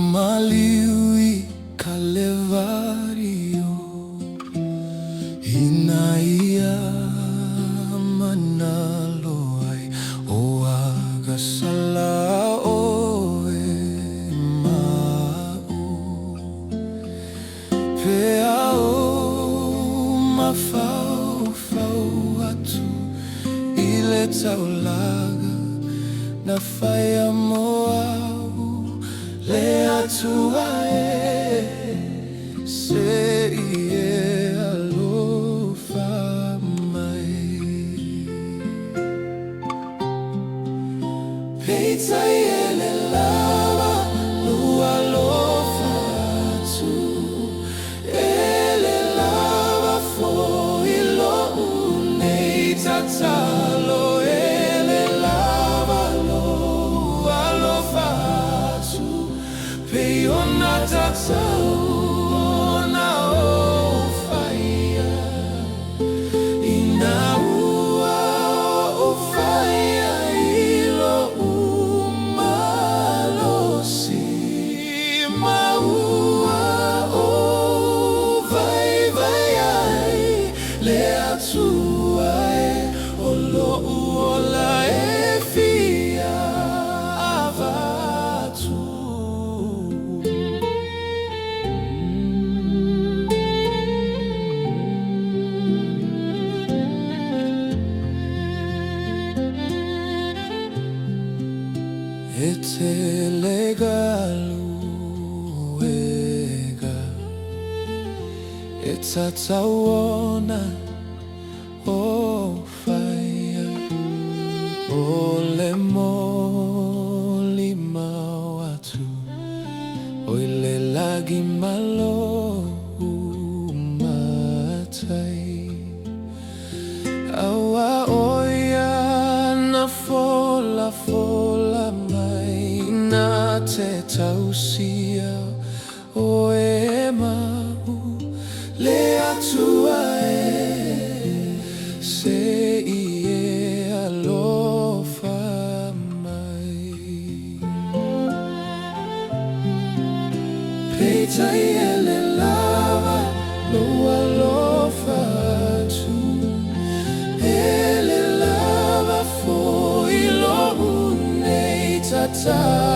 Mamaliwi Kalevario, inaiya manaloay o agasala o mau pea o mafau atu ile taulaga na faya moa le atua se ie alofa mai peita ele lava lua alofa tu ele lava foi lo unei tatalo ele lava lo alofa Peiona tatau na ofaia ina ua ofaia ilo umalosi maua o vai ai le atua o lo uola e fia avatu E te legalu ega E tatauona o faia O le moli mau atu O le lagi malo matai Awa oia na fola na te tausia o e mau le atua se ie alofa mai peita ele lava lo alofa tu ele lava foi lo unei tata